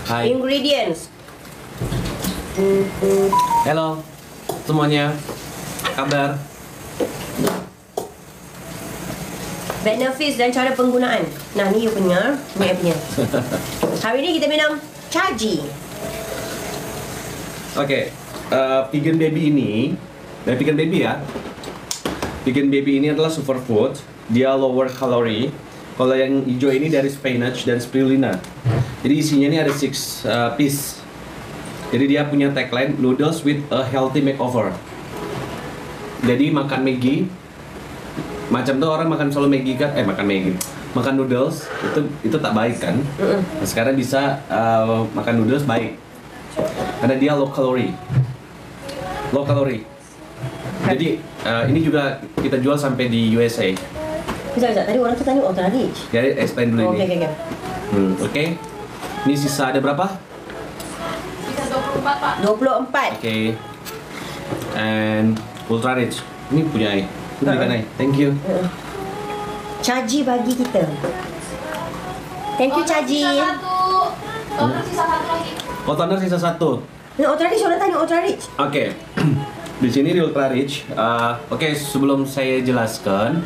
Hai. Ingredients. Halo semuanya. Kabar? Benefits dan cara penggunaan. Nah, ni you punya, ni you punya. Hari ni kita minum Caji. Oke, vegan baby ini, vegan baby ya. Vegan baby ini adalah superfood. Dia lower calorie. Kalau yang hijau ini dari spinach dan spirulina. Jadi isinya ini ada 6 piece. Jadi dia punya tagline noodles with a healthy makeover. Jadi makan Maggi, macam tuh orang makan selalu Maggi kan, makan noodles itu tak baik kan. Nah, sekarang bisa makan noodles baik, karena dia low calorie. Jadi ini juga kita jual sampai di USA. Bisa. Tadi orang tu tanya ultra rich. Jadi explain dulu ini. Okay. Oke. Ini sisa ada berapa? Bisa 24, Pak. 24. Oke. And ultra rich. Ini punya Ai. Ini belikan Ai. Thank you. Caji bagi kita. Thank you Caji. Sisa satu. Toner sisa satu lagi. Oh, toner sisa 1. Ni ultra rich, orang tanya ultra rich. Oke. Di sini di ultra rich. Oke, sebelum saya jelaskan,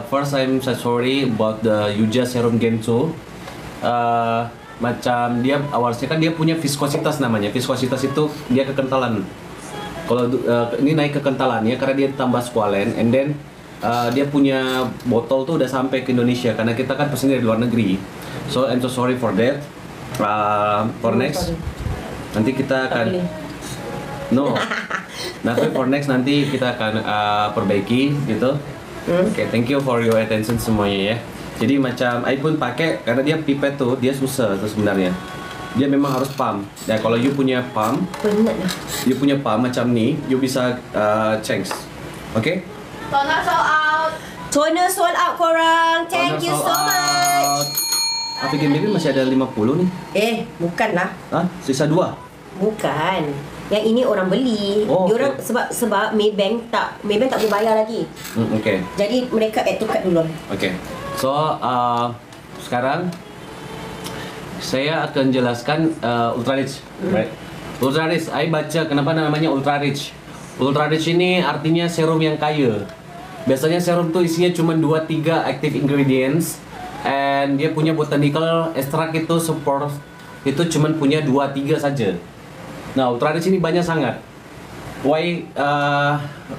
first I'm so sorry about the Yuja Serum Genso. Macam dia awalnya kan dia punya viskositas namanya. Viskositas itu dia kekentalan. Kalau ini naik kekentalannya karena dia tambah squalene, and then dia punya botol tuh udah sampai ke Indonesia karena kita kan pesan dari luar negeri. So I'm so sorry for that. For next, nanti kita akan for next nanti kita akan perbaiki gitu. Oke, thank you for your attention semuanya ya. Jadi macam I pun pakai karena dia pipet tuh dia susah tuh sebenarnya. Dia memang harus pump. Ya kalau you punya pump, you punya pump macam ni, you bisa change. Oke? Toner sold out. Toner sold out korang. Thank you so much. Vegan baby masih ada 50 nih. Bukanlah. Hah? Sisa 2? Bukan. Yang ini orang beli. Oh, Diorang okay. sebab Maybank tak boleh bayar lagi. Oke. Jadi mereka add to cart dulu. Oke. So, sekarang saya akan jelaskan ultra rich. Right? Ultra rich, saya baca kenapa namanya ultra rich. Ultra rich ini artinya serum yang kaya. Biasanya serum tuh isinya cuma 2-3 active ingredients, and dia punya botanical extract itu support itu cuma punya 2-3 saja. Nah, ultra rich ini banyak sangat. Why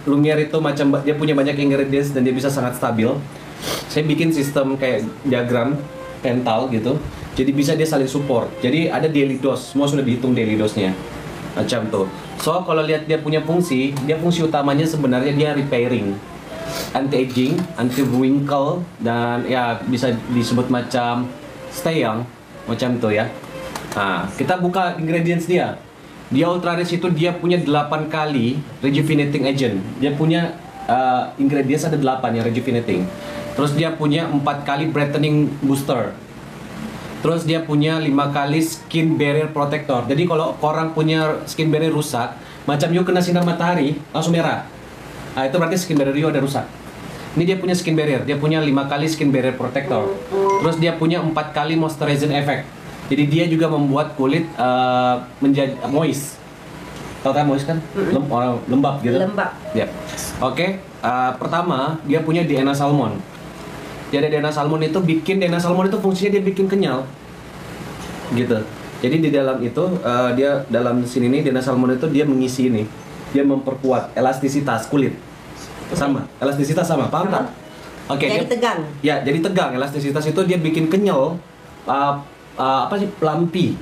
Lumiere itu macam dia punya banyak ingredients dan dia bisa sangat stabil. Saya bikin sistem kayak diagram pental gitu. Jadi bisa dia saling support. Jadi ada daily dose, semua sudah dihitung daily dose-nya. Macam tuh. So kalau lihat dia punya fungsi, dia fungsi utamanya sebenarnya dia repairing, anti-aging, anti-wrinkle, dan ya bisa disebut macam stay young, macam tuh ya. Nah, kita buka ingredients dia. Dia ultra rich itu dia punya 8 kali rejuvenating agent. Dia punya ingredients ada 8 yang rejuvenating. Terus dia punya 4 kali brightening booster. Terus dia punya 5 kali skin barrier protector. Jadi kalau orang punya skin barrier rusak, macam you kena sinar matahari langsung merah. Nah, itu berarti skin barrier you ada rusak. Ini dia punya skin barrier. Dia punya 5 kali skin barrier protector. Terus dia punya 4 kali moisturizing effect. Jadi dia juga membuat kulit menjadi moist. Tahu kan moist kan? Lembab gitu. Lembab. Ya. Oke. Pertama dia punya DNA salmon. Jadi DNA salmon itu fungsinya dia bikin kenyal. Gitu. Jadi di dalam itu dia dalam sini nih DNA salmon itu dia mengisi ini. Dia memperkuat elastisitas kulit. Sama, elastisitas sama, paham tak? Oke. Jadi tegang. Ya, jadi tegang. Elastisitas itu dia bikin kenyal. Pelampi.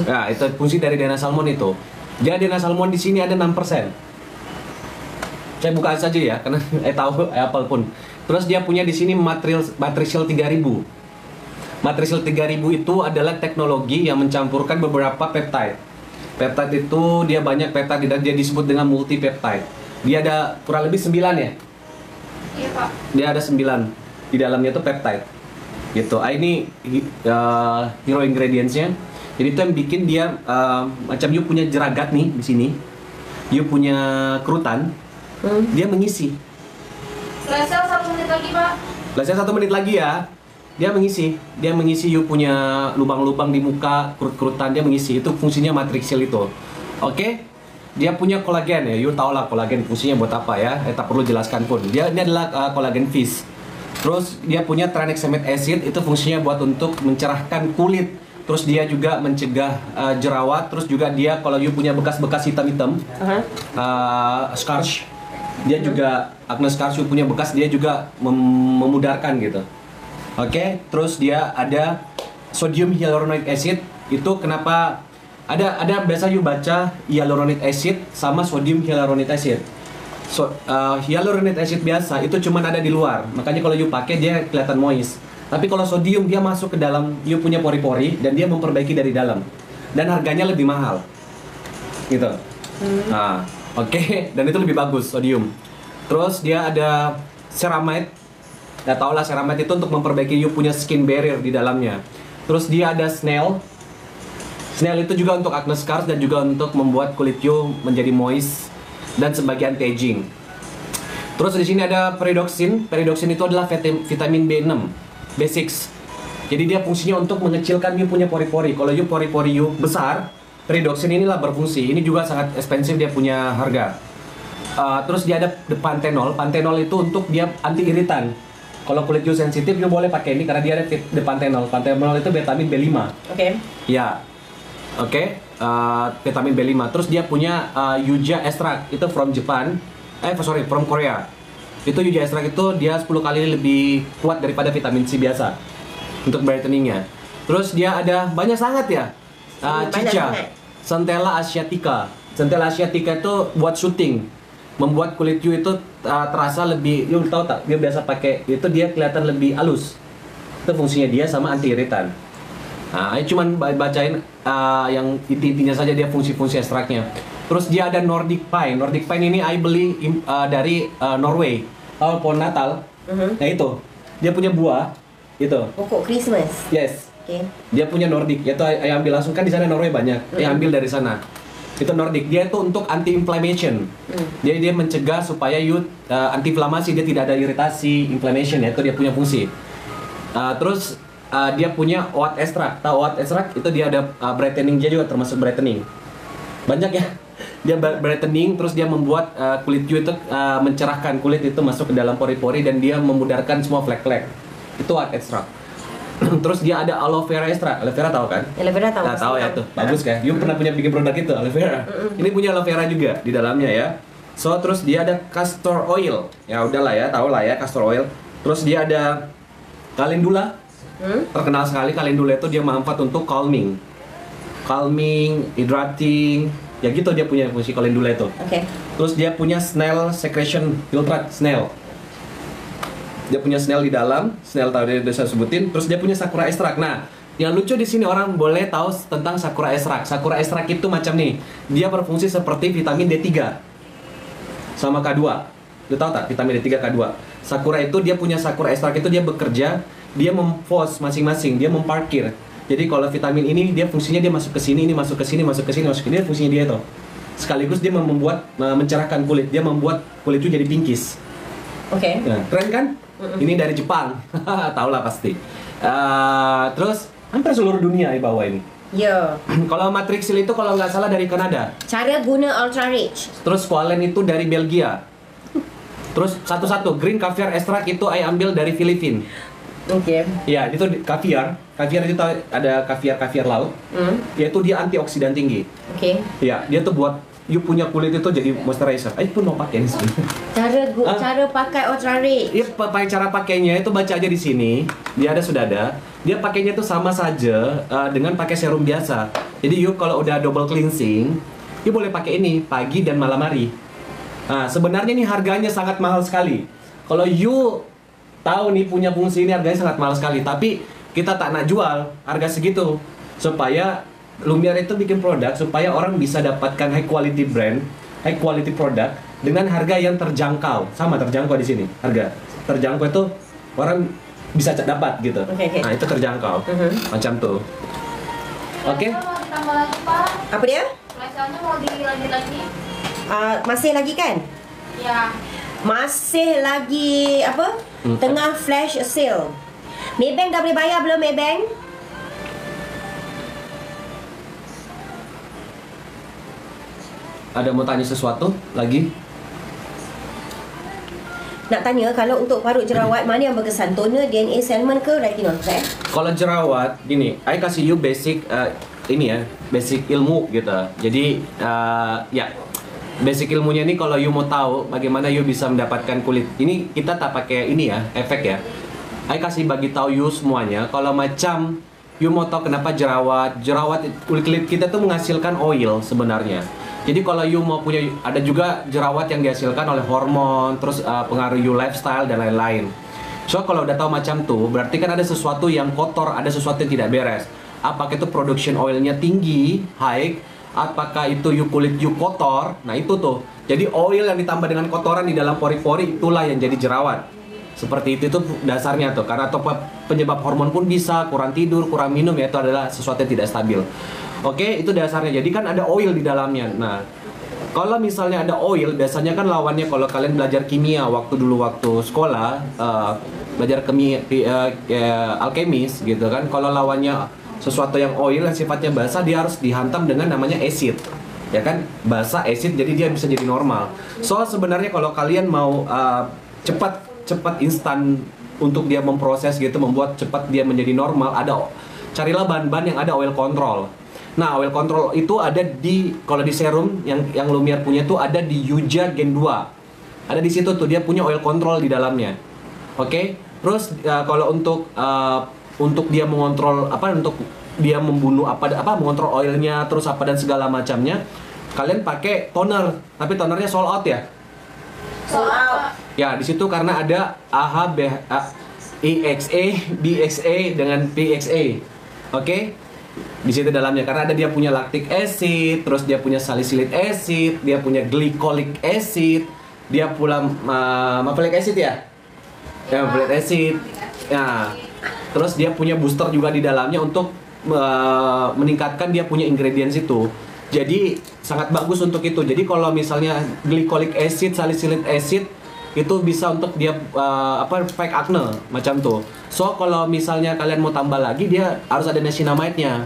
Nah, itu fungsi dari DNA salmon itu. Jadi DNA salmon di sini ada 6%. Saya buka saja ya, karena tahu apapun. Terus dia punya di sini Matricial 3000. Matricial 3000 itu adalah teknologi yang mencampurkan beberapa peptide. Peptide itu dia banyak peptide dan dia disebut dengan multi peptide. Dia ada kurang lebih 9 ya? Iya, Pak. Dia ada 9. Di dalamnya itu peptide. Gitu. Ini hero ingredientsnya. Jadi itu yang bikin dia macam you punya jeragat nih di sini. You punya kerutan. Dia mengisi. Flash sale 1 menit lagi, Pak. Flash sale 1 menit lagi ya. Dia mengisi you punya lubang-lubang di muka, kerut-kerutan, dia mengisi. Itu fungsinya matrixil itu. Oke? Dia punya kolagen ya, you tau lah kolagen fungsinya buat apa ya. Tak perlu jelaskan pun. Ini adalah kolagen fish. Terus dia punya tranexamic acid, itu fungsinya buat untuk mencerahkan kulit. Terus dia juga mencegah jerawat. Terus juga dia kalau you punya bekas-bekas hitam-hitam, scars, dia juga acne scars you punya bekas, dia juga memudarkan gitu. Oke, terus dia ada sodium hyaluronic acid. Itu kenapa ada biasa you baca hyaluronic acid sama sodium hyaluronic acid. Hyaluronic acid biasa itu cuma ada di luar, makanya kalau you pakai dia kelihatan moist. Tapi kalau sodium dia masuk ke dalam you punya pori-pori dan dia memperbaiki dari dalam. Dan harganya lebih mahal. Gitu. Nah, oke, dan itu lebih bagus sodium. Terus dia ada ceramide. Ya tau lah ceramide itu untuk memperbaiki you punya skin barrier di dalamnya. Terus dia ada snail. Snail itu juga untuk acne scars dan juga untuk membuat kulit you menjadi moist dan sebagai anti-aging. Terus di sini ada peridoxin. Peridoxin itu adalah vitamin B6, B6. Jadi dia fungsinya untuk mengecilkan you punya pori-pori. Kalau you pori-pori you besar, peridoxin inilah berfungsi. Ini juga sangat ekspensif, dia punya harga. Terus dia ada pantenol. Pantenol itu untuk dia anti iritan. Kalau kulit you sensitif, you boleh pakai ini karena dia ada pantenol. Pantenol itu vitamin B5. Oke. Ya. Oke, vitamin B5. Terus dia punya Yuja extract, itu from Japan. From Korea. Itu Yuja extract itu dia 10 kali lebih kuat daripada vitamin C biasa untuk brightening-nya. Terus dia ada banyak sangat ya. Cica, Centella asiatica. Centella asiatica itu buat shooting. Membuat kulit you itu terasa lebih, you tahu tak? Dia biasa pakai itu dia kelihatan lebih halus. Itu fungsinya dia sama anti iritan. Nah, ini cuman bacain yang intinya saja dia fungsi-fungsi ekstraknya. Terus dia ada Nordic Pine. Nordic Pine ini I beli dari Norway. Tahu pohon Natal? Nah itu, dia punya buah itu. Pokok Christmas. Yes. Oke. Dia punya Nordic. Itu I ambil langsung kan di sana Norway banyak. I ambil dari sana. Itu Nordic. Dia itu untuk anti-inflammation. Dia mencegah supaya you anti-inflamasi, dia tidak ada iritasi, inflammation ya. Itu dia punya fungsi. Terus dia punya oat extract. Tahu oat extract itu dia ada brightening, dia juga termasuk brightening. Banyak ya. Dia brightening, terus dia membuat kulit you itu mencerahkan kulit itu masuk ke dalam pori-pori dan dia memudarkan semua flek-flek. Itu oat extract. Terus dia ada aloe vera extract. Aloe vera tahu kan? Aloe vera tahu. Nah, tahu ya tuh. Bagus kan? You pernah punya bikin produk itu aloe vera. Ini punya aloe vera juga di dalamnya ya. So terus dia ada castor oil. Ya udahlah ya, tahu lah ya castor oil. Terus dia ada calendula. Terkenal sekali calendula itu dia manfaat untuk calming, hydrating, ya gitu dia punya fungsi calendula itu. Oke. Terus dia punya snail secretion filtrate snail. Dia punya snail di dalam, snail tadi udah saya sebutin. Terus dia punya sakura extract. Nah, yang lucu di sini orang boleh tahu tentang sakura extract. Sakura extract itu macam nih, dia berfungsi seperti vitamin D3 sama K2. Lu tahu tak vitamin D3 K2? Sakura itu dia punya sakura extract itu dia bekerja, dia memfos masing-masing, dia memparkir. Jadi kalau vitamin ini dia fungsinya dia masuk ke sini, ini masuk ke sini, masuk ke sini, masuk ke sini, fungsinya dia itu. Sekaligus dia membuat mencerahkan kulit, dia membuat kulit itu jadi pinkis. Oke. Nah, keren kan? Ini dari Jepang, tahu lah pasti. Terus hampir seluruh dunia di bawah ini. Ya. Kalau matrixil itu kalau nggak salah dari Kanada. Cara guna Ultra Rich. Terus squalene itu dari Belgia. Terus satu-satu green caviar extract itu I ambil dari Filipina. Oke. Ya, itu kaviar. Kaviar itu ada kaviar laut. Yaitu dia antioksidan tinggi. Oke. Ya, dia tuh buat you punya kulit itu jadi moisturizer. Aku pun mau pakai ini sebenarnya. Cara pakai Ultra Rich. Iya, cara pakainya itu baca aja di sini. Dia sudah ada. Dia pakainya itu sama saja dengan pakai serum biasa. Jadi you kalau udah double cleansing, you boleh pakai ini pagi dan malam hari. Nah, sebenarnya ini harganya sangat mahal sekali. Kalau you tahu nih punya fungsi ini harganya sangat mahal sekali. Tapi kita tak nak jual harga segitu supaya Lumiere itu bikin produk supaya orang bisa dapatkan high quality brand, high quality produk dengan harga yang terjangkau. Sama terjangkau di sini. Harga terjangkau itu orang bisa dapat gitu. Okay. Nah, itu terjangkau. Macam tuh. Oke. Mau ditambah lagi, Pak? Apa dia? Flash-nya mau dilanjut lagi? Masih lagi kan? Ya. Masih lagi apa? Tengah flash sale. Maybank dah boleh bayar belum Maybank? Ada mau tanya sesuatu lagi? Nak tanya kalau untuk parut jerawat mana yang berkesan? Toner, DNA, Selman ke retinol? Kalau jerawat, gini, I kasih you basic ini ya, basic ilmu gitu. Jadi ya, basic ilmunya ini kalau you mau tahu bagaimana you bisa mendapatkan kulit. Ini kita tak pakai ini ya, efek ya. I kasih bagi tahu you semuanya. Kalau macam you mau tahu kenapa jerawat kulit kita tuh menghasilkan oil sebenarnya. Jadi kalau you mau punya, ada juga jerawat yang dihasilkan oleh hormon, terus pengaruh you lifestyle dan lain-lain. So kalau udah tahu macam tuh, berarti kan ada sesuatu yang kotor, ada sesuatu yang tidak beres. Apakah itu production oilnya tinggi, high, apakah itu kulit you kotor, nah itu tuh. Jadi oil yang ditambah dengan kotoran di dalam pori-pori, itulah yang jadi jerawat. Seperti itu tuh dasarnya tuh, karena atau penyebab hormon pun bisa, kurang tidur, kurang minum, ya itu adalah sesuatu yang tidak stabil. Oke, itu dasarnya. Jadi kan ada oil di dalamnya. Nah, kalau misalnya ada oil, biasanya kan lawannya kalau kalian belajar kimia waktu sekolah, belajar alkemis gitu kan. Kalau lawannya sesuatu yang oil yang sifatnya basah, dia harus dihantam dengan namanya acid. Ya kan? Basah, acid, jadi dia bisa jadi normal. So sebenarnya kalau kalian mau cepat instan untuk dia memproses gitu, membuat cepat dia menjadi normal, carilah bahan-bahan yang ada oil control. Nah, oil control itu ada kalau di serum yang Lumiere punya tuh ada di Yuja Gen 2. Ada di situ tuh, dia punya oil control di dalamnya. Oke? Terus kalau untuk dia mengontrol untuk dia membunuh mengontrol oilnya terus dan segala macamnya, kalian pakai toner, tapi tonernya sold out ya. Sold out. Ya, di situ karena ada AHA, EXA, BXA dengan PXA. Oke? Di situ dalamnya karena dia punya lactic acid, terus dia punya salicylic acid, dia punya glycolic acid, dia pula malic acid ya? Ya, malic acid. Ya. Terus dia punya booster juga di dalamnya untuk meningkatkan dia punya ingredients itu. Jadi sangat bagus untuk itu. Jadi kalau misalnya glycolic acid, salicylic acid itu bisa untuk dia fake acne macam tuh. So kalau misalnya kalian mau tambah lagi, dia harus ada niacinamide-nya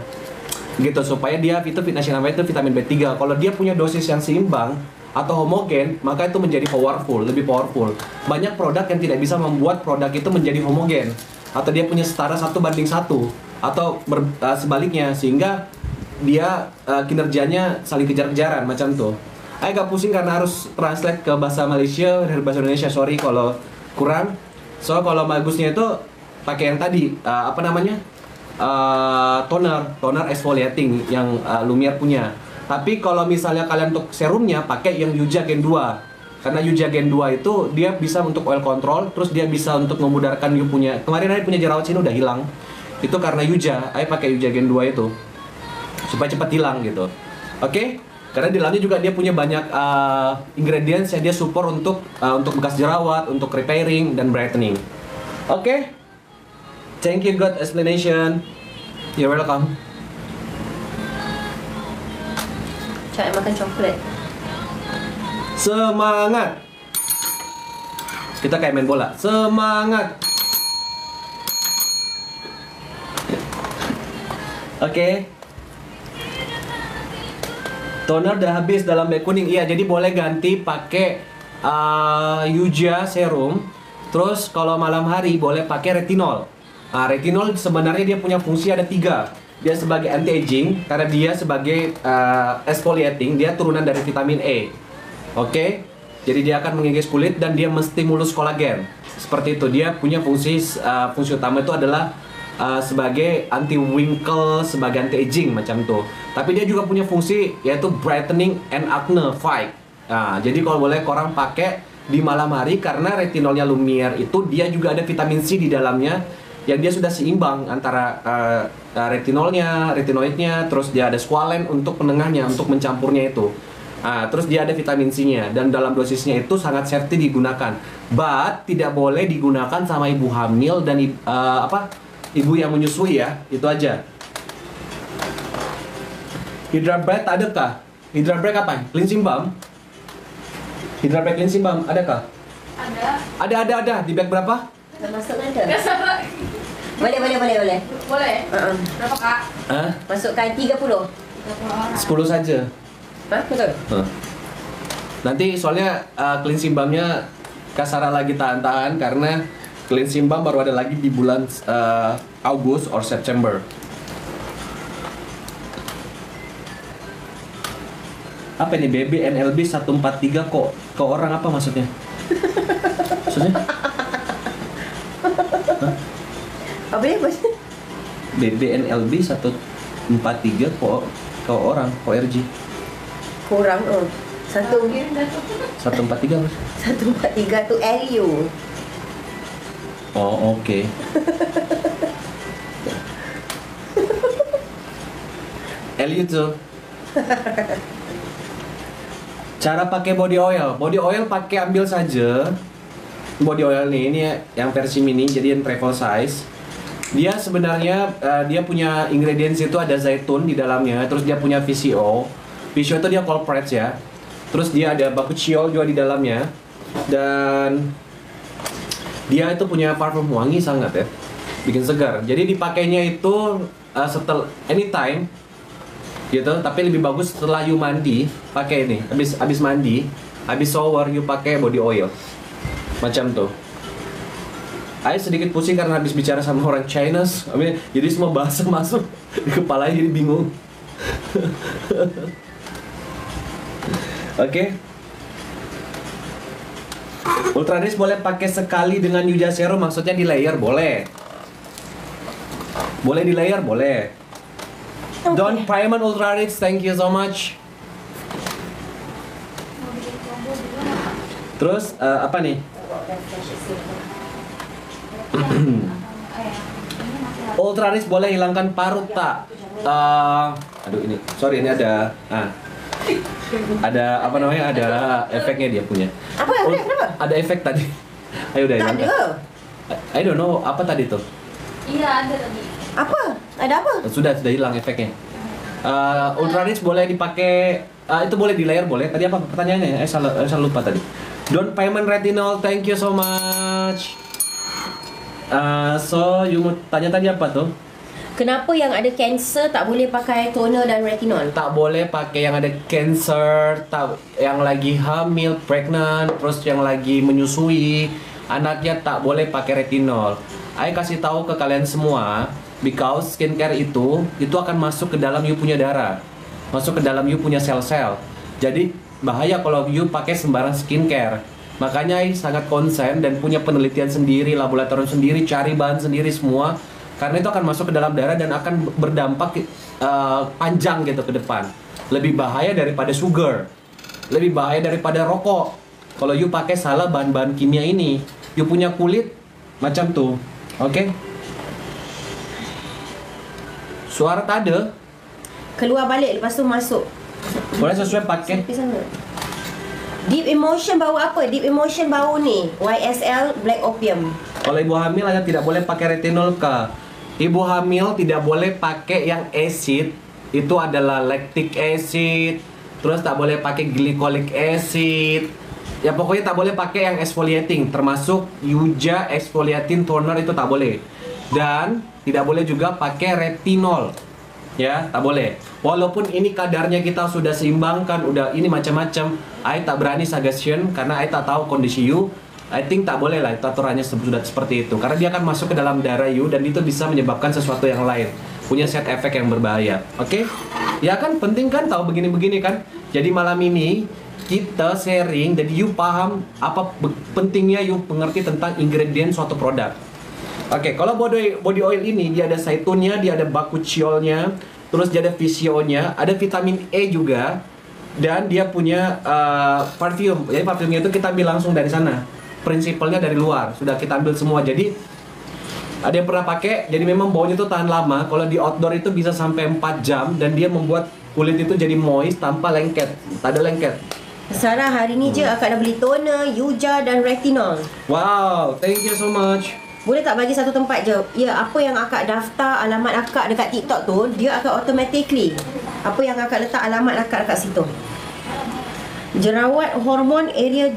gitu, supaya dia niacinamide itu vitamin B3. Kalau dia punya dosis yang seimbang atau homogen, maka itu menjadi lebih powerful. Banyak produk yang tidak bisa membuat produk itu menjadi homogen, atau dia punya setara 1:1 atau sebaliknya, sehingga dia kinerjanya saling kejar-kejaran macam tuh. Agak pusing karena harus translate ke bahasa Malaysia dari bahasa Indonesia, sorry kalau kurang. So kalau bagusnya itu pakai yang tadi toner exfoliating yang Lumiere punya. Tapi kalau misalnya kalian untuk serumnya pakai yang Yuja Gen 2. Karena Yuja Gen 2 itu dia bisa untuk oil control, terus dia bisa untuk memudarkan kemarin saya punya jerawat sini udah hilang. Itu karena Yuja, saya pakai Yuja Gen 2 itu supaya cepat hilang gitu. Oke? Karena di dalamnya juga dia punya banyak ingredients yang dia support untuk bekas jerawat, untuk repairing dan brightening. Oke? Thank you, good explanation. You're welcome. Cak makan coklat. Semangat. Kita kayak main bola. Semangat. Oke. Toner udah habis dalam bag kuning. Iya, jadi boleh ganti pakai Yuja serum. Terus kalau malam hari boleh pakai retinol. Retinol sebenarnya dia punya fungsi ada 3. Dia sebagai anti-aging karena dia sebagai exfoliating, dia turunan dari vitamin E. Oke? Jadi dia akan mengikis kulit dan dia menstimulus kolagen. Seperti itu. Dia punya fungsi utama itu adalah sebagai anti wrinkle, sebagai anti aging macam tuh. Tapi dia juga punya fungsi yaitu brightening and acne fight. Nah, jadi kalau boleh korang pakai di malam hari karena retinolnya Lumiere itu dia juga ada vitamin C di dalamnya yang dia sudah seimbang antara retinoidnya, terus dia ada squalene untuk penengahnya, untuk mencampurnya itu. Terus dia ada vitamin C-nya dan dalam dosisnya itu sangat safety digunakan. But tidak boleh digunakan sama ibu hamil dan ibu yang menyusui ya, itu aja. Hydra Bread adakah? Hydra Bread apa? Cleansing balm? Hydra Bread cleansing balm adakah? Ada. Ada. Di bag berapa? Dah masuk ada. Boleh. Boleh? Uh-uh. Berapa kak? Hah? Masukkan 30. 30 orang. 10 saja. Hah? Betul? Nanti soalnya cleansing balmnya Kak Sarah lagi tahan-tahan karena cleansing balm baru ada lagi di bulan Agustus or September. Apa ini BBNLB 143 kok ke orang apa maksudnya? Maksudnya? Apa ya bos? BBNLB 143 kok ke orang kok RG Kurang Satu Kirim dah tu. 143 mas? 143 tu LU. Oh oke. LU tuh. Cara pakai body oil. Body oil pakai ambil saja. Body oil ini yang versi mini, jadi yang travel size. Dia sebenarnya dia punya ingredients itu ada zaitun di dalamnya, terus dia punya VCO. VCO itu dia culprits ya. Terus dia ada bakuchiol juga di dalamnya. Dan dia itu punya parfum wangi sangat ya. Bikin segar. Jadi dipakainya itu setelah anytime gitu, tapi lebih bagus setelah you mandi pakai ini. Habis mandi, habis shower you pakai body oil. Macam tuh. Saya sedikit pusing karena habis bicara sama orang Chinese, jadi semua bahasa masuk di kepalanya jadi bingung. Oke. Ultradis boleh pakai sekali dengan Yuja Serum, maksudnya di layer boleh. Boleh di layer boleh. Don Primer Ultradis, thank you so much. Mau bikin combo juga nggak? Terus apa nih? Ini masih ada. Ultradis boleh hilangkan parut tak? Aduh ini, sorry ini ada apa namanya, ada efeknya dia punya. Apa efek? Kenapa? Ada efek tadi. Ayo udah Tak hilangkan. ada. I don't know apa tadi tuh. Iya ada tadi. Apa? Ada apa? Sudah hilang efeknya. Ultradis boleh dipakai, itu boleh di layer boleh. Tadi apa pertanyaannya? Saya lupa tadi. Don't payment retinol, thank you so much. So you mau tanya tadi apa tuh? Kenapa yang ada cancer tak boleh pakai toner dan retinol? Tak boleh pakai yang ada cancer, yang lagi hamil, pregnant, terus yang lagi menyusui, anaknya tak boleh pakai retinol. I kasih tahu ke kalian semua, because skincare itu akan masuk ke dalam you punya darah, masuk ke dalam you punya sel-sel. Jadi bahaya kalau you pakai sembarang skincare. Makanya I sangat konsen dan punya penelitian sendiri, laboratorium sendiri, cari bahan sendiri semua. Karena itu akan masuk ke dalam darah dan akan berdampak panjang gitu ke depan. Lebih bahaya daripada sugar, lebih bahaya daripada rokok. Kalau you pakai salah bahan-bahan kimia ini, you punya kulit macam tuh, oke? Suara tak ada. Keluar balik lepas tu masuk. Boleh sesuai pakai. Sampai sana. Deep Emotion bau apa? Deep Emotion bau ni YSL Black Opium. Kalau ibu hamil hanya tidak boleh pakai retinol kah? Ibu hamil tidak boleh pakai yang acid, itu adalah lactic acid. Terus tak boleh pakai glycolic acid. Ya pokoknya tak boleh pakai yang exfoliating, termasuk Yuja exfoliating toner itu tak boleh. Dan tidak boleh juga pakai retinol. Ya, tak boleh. Walaupun ini kadarnya kita sudah seimbangkan, udah ini macam-macam, I tak berani suggestion karena I tak tahu kondisi you. I think tak boleh lah, itu aturannya sudah seperti itu. Karena dia akan masuk ke dalam darah you dan itu bisa menyebabkan sesuatu yang lain. Punya side effect yang berbahaya. Oke? Ya kan penting kan tahu begini-begini kan? Jadi malam ini kita sharing, jadi you paham apa pentingnya you mengerti tentang ingredient suatu produk. Oke, kalau body oil ini dia ada zaitunnya, dia ada bakuchiolnya, terus dia ada VCO-nya, ada vitamin E juga, dan dia punya parfum. Jadi parfumnya itu kita ambil langsung dari sana. Prinsipalnya dari luar, sudah kita ambil semua. Jadi ada yang pernah pakai, jadi memang baunya itu tahan lama. Kalau di outdoor itu bisa sampai 4 jam dan dia membuat kulit itu jadi moist tanpa lengket, tak ada lengket. Sarah hari ni je akak dah beli toner, Yuja dan retinol. Wow, thank you so much. Boleh tak bagi satu tempat je? Ya, apa yang akak daftar alamat akak dekat TikTok tu, dia akan automatically. Apa yang akak letak alamat akak dekat situ. Jerawat hormon area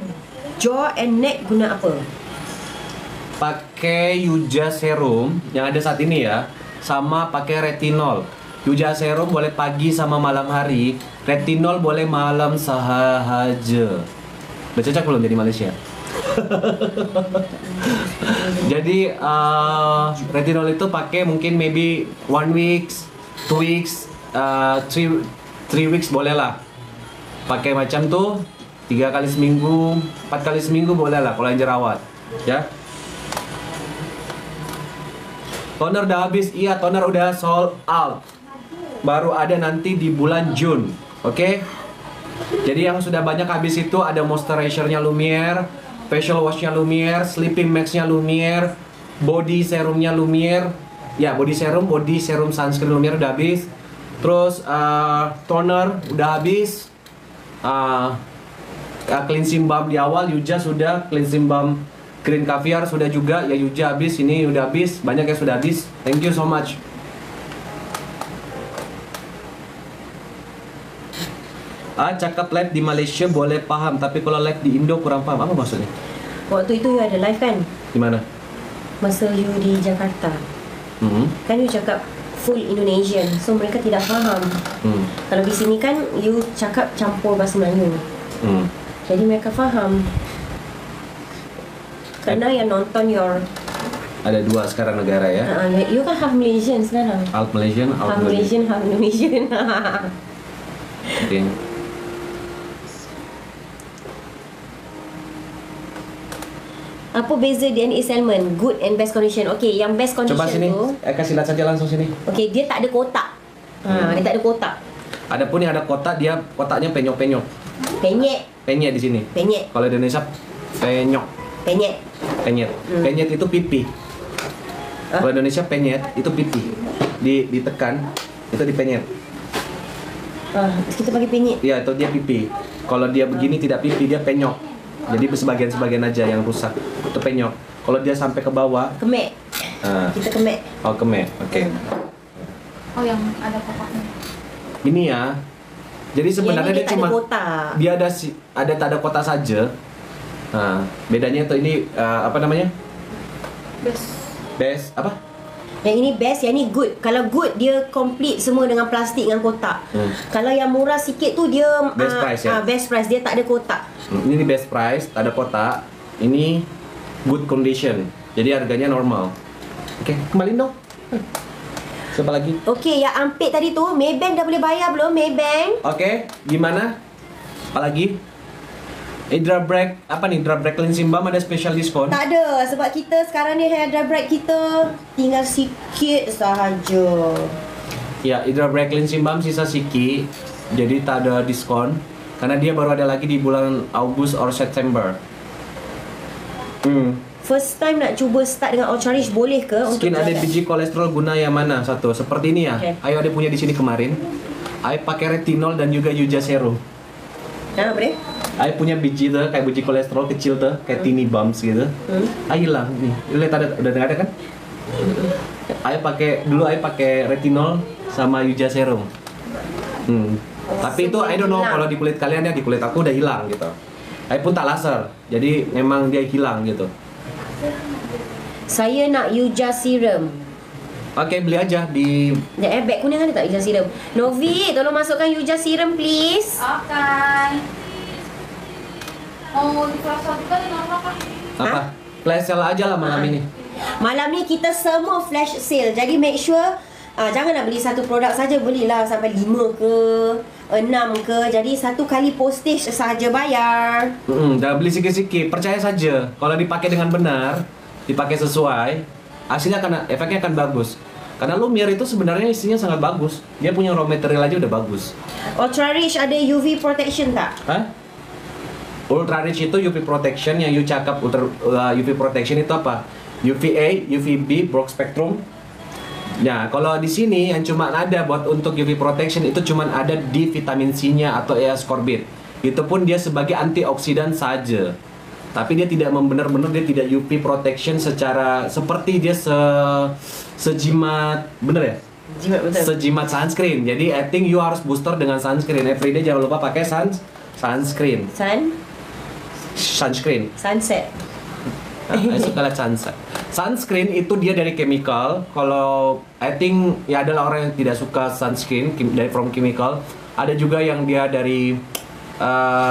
jaw and neck guna apa? pakai Yuja serum yang ada saat ini ya, sama pakai retinol. Yuja serum boleh pagi sama malam hari, retinol boleh malam sahaja. Udah cocok belum jadi Malaysia? Jadi retinol itu pakai mungkin maybe 1 weeks, 2 weeks, 3 weeks boleh lah. Pakai macam tuh 3 kali seminggu, 4 kali seminggu boleh lah kalau yang jerawat, ya. Toner udah habis, iya toner udah sold out. Baru ada nanti di bulan Jun, oke? Jadi yang sudah banyak habis itu ada moisturizer-nya Lumiere, facial wash-nya Lumiere, sleeping mask-nya Lumiere, body serumnya Lumiere. Ya, body serum sunscreen Lumiere udah habis. Terus toner udah habis. Cleansing balm di awal Yuja sudah, cleansing balm Green Caviar sudah juga, ya Yuja habis, ini udah habis, banyak yang sudah habis. Thank you so much. Cakap live di Malaysia boleh paham, tapi kalau live di Indo kurang paham. Apa maksudnya? Waktu itu you ada live kan? Di mana? Masa you di Jakarta. Kan you cakap full Indonesian, so mereka tidak faham. Kalau di sini kan you cakap campur bahasa Melayu. Jadi mereka faham. Karena yang nonton your Ada 2 sekarang negara ya. you kan half Malaysian sekarang. Half Malaysian, Half Malaysian, half Indonesian. Okay. Apa beza DNA salmon, good and best condition? Okay, yang best condition Coba sini, tu, kasih lihat saja langsung sini. okay, dia tak ada kotak. Dia tak ada kotak. Adapun yang ada kotak, dia kotaknya penyok-penyok. Penyet, Penyet di sini. penyet, Kalau di Indonesia penyok, penyet. penyet. Penyet itu pipi. Kalau Indonesia penyet itu pipi. Ditekan, itu dipenyet. Kita pakai penyet. Ya, itu dia pipi. Kalau dia begini tidak pipi, dia penyok. Jadi sebagian-sebagian aja yang rusak. Itu penyok. Kalau dia sampai ke bawah, Kemek. Kita kemek. oh kemek. Oke. Oh, yang ada kotaknya. Ini ya. Jadi sebenarnya dia tak cuma ada kotak. dia ada tak ada kotak saja. Nah, bedanya itu ini apa namanya? Best apa? Yang ini best, yang ini good. Kalau good dia complete semua dengan plastik dengan kotak. Kalau yang murah sikit tu dia Best price, ya? best price, dia tak ada kotak. Ini best price, tak ada kotak. Ini good condition. Jadi harganya normal. Oke, kembali dong. Siapa lagi? Okey, yang ampit tadi tu Maybank dah boleh bayar belum? Maybank? Oke, gimana? Apa lagi? Hydra Break, apa nih? Hydra Break cleansing balm ada special diskon? Tak ada, sebab kita sekarang ni Hydra Break kita tinggal sikit sahaja. Ya, Hydra Break cleansing balm sisa sikit. Jadi tak ada diskon karena dia baru ada lagi di bulan Agustus or September. First time nak cuba start dengan Ultra Rich, boleh ke? Skin ada belajar? biji kolesterol guna yang mana? Satu, seperti ini ya. Okay. Ayo ada punya di sini kemarin. Ayo pakai retinol dan juga Yuja serum. Apa dia? Ayo punya biji tuh, kayak biji kolesterol kecil tuh, kayak tiny bumps gitu. Ayo hilang nih. Lihat udah ada kan? Ayo pakai retinol sama Yuja serum. Tapi itu I don't know kalau di kulit kalian ya, di kulit aku udah hilang gitu. Ayo pun tak laser. Jadi memang dia hilang gitu. Saya nak Yuja serum. Oke, beli aja di Sekejap beg kuning ada tak Yuja serum? Novi, tolong masukkan Yuja serum please. Okay. Mau dipasang juga di nomor apa? apa? Flash sale aja lah malam ini. Malam ni kita semua flash sale. Jadi make sure jangan nak beli satu produk saja, belilah sampai 5 ke 6 ke. Jadi satu kali postage sahaja bayar. Dah beli sikit-sikit. Percaya saja, kalau dipakai dengan benar, dipakai sesuai, hasilnya efeknya akan bagus. Karena Lumiere itu sebenarnya isinya sangat bagus. Dia punya raw material aja udah bagus. Ultra Rich ada UV protection tak? Hah? Ultra Rich itu UV protection yang you cakap. UV protection itu apa? UVA, UVB, broad spectrum. Nah, kalau di sini yang cuma ada buat untuk UV protection itu cuma ada di vitamin C-nya atau ascorbate. Itu pun dia sebagai antioksidan saja. Tapi dia tidak benar-benar dia tidak UV protection secara seperti dia sejimat, bener ya? Jimat betul. Sejimat sunscreen. Jadi I think you harus booster dengan sunscreen. Everyday jangan lupa pakai sunscreen. Sun, Sunscreen. sunset. Nah, I suka lihat sunset. Sunscreen itu dia dari chemical. Kalau I think ya adalah orang yang tidak suka sunscreen dari from chemical. Ada juga yang dia dari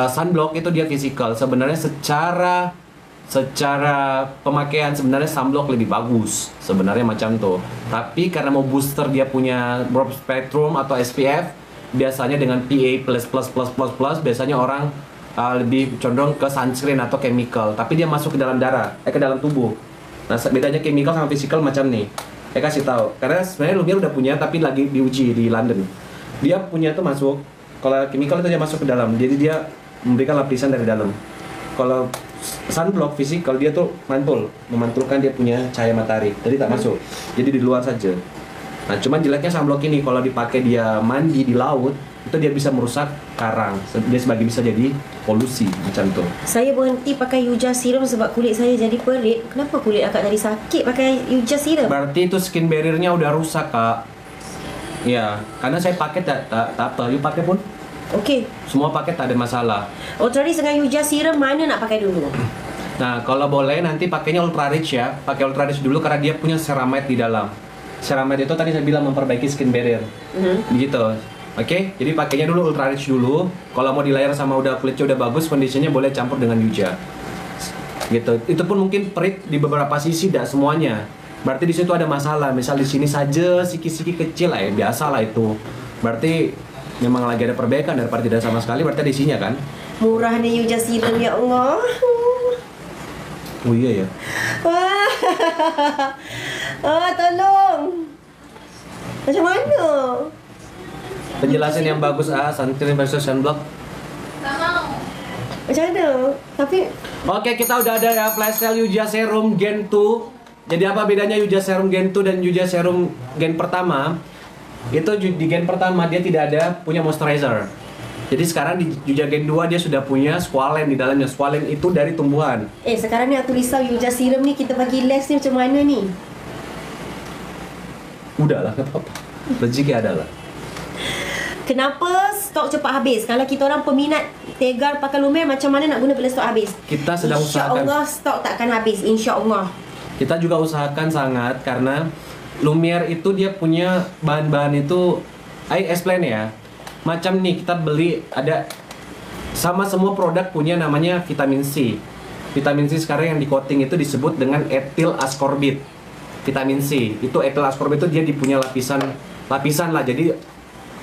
sunblock, itu dia physical. Sebenarnya secara pemakaian sebenarnya sunblock lebih bagus sebenarnya macam tuh. Tapi karena mau booster dia punya broad spectrum atau SPF, biasanya dengan PA+++++, biasanya orang lebih condong ke sunscreen atau chemical. Tapi dia masuk ke dalam darah, ke dalam tubuh. Nah, bedanya chemical sama physical macam nih. Saya kasih tahu. Karena sebenarnya Lumiere udah punya tapi lagi diuji di London. Dia punya tuh masuk. Kalau chemical itu dia masuk ke dalam. Jadi dia memberikan lapisan dari dalam. Kalau sunblock physical dia tuh memantulkan dia punya cahaya matahari. Jadi tak masuk. Jadi di luar saja. Nah, cuman jeleknya sunblock ini kalau dipakai dia mandi di laut, itu dia bisa merusak karang. Dia sebagai bisa jadi polusi macam tuh. Saya berhenti pakai Yuja serum sebab kulit saya jadi perit. Kenapa kulit akak jadi sakit pakai Yuja serum? Berarti itu skin barrier-nya udah rusak, Kak. Ya, karena saya pakai tak apa. You pakai pun? Okey. Semua pakai tak ada masalah. Ultraris dengan Yuja serum mana nak pakai dulu? Nah, kalau boleh nanti pakainya ultra rich ya. Pakai ultra rich dulu karena dia punya ceramide di dalam. Ceramide itu tadi saya bilang memperbaiki skin barrier. Begitu. Oke, jadi pakainya dulu ultra rich dulu. Kalau mau di layer sama udah kulitnya udah bagus, conditionnya boleh campur dengan Yuja. Gitu. Itu pun mungkin perit di beberapa sisi, tidak semuanya. Berarti di situ ada masalah. Misal di sini saja siki-siki kecil biasa lah itu. Berarti memang lagi ada perbaikan daripada tidak sama sekali. Berarti di sini kan. Murah nih Yuja serum, ya Allah. Oh iya ya. Tolong. Macam mana? Penjelasan yang bagus sunscreen versus sunblock. Gak mau. Macam mana? Tapi Oke, kita udah ada ya flash sale Yuja Serum Gen 2. Jadi apa bedanya Yuja Serum Gen 2 dan Yuja Serum Gen pertama? Itu di Gen pertama dia tidak ada punya moisturizer. Jadi sekarang di Yuja Gen 2 dia sudah punya squalene di dalamnya. Squalene itu dari tumbuhan. sekarang ni aku risau Yuja serum ni kita bagi less ni macam mana ni? Udahlah, enggak apa-apa. Rezeki adalah. Kenapa stok cepat habis? Kalau kita orang peminat Tegar pakai Lumiere, macam mana nak guna bila stok habis? Kita sedang usahakan. InsyaAllah stok takkan habis, insyaAllah. Kita juga usahakan sangat karena Lumiere itu dia punya bahan-bahan itu, I explain ya. Macam nih kita beli ada sama semua produk punya namanya vitamin C. Vitamin C sekarang yang di coating itu disebut dengan ethyl ascorbate. Vitamin C itu ethyl ascorbate itu dia punya lapisan lah. Jadi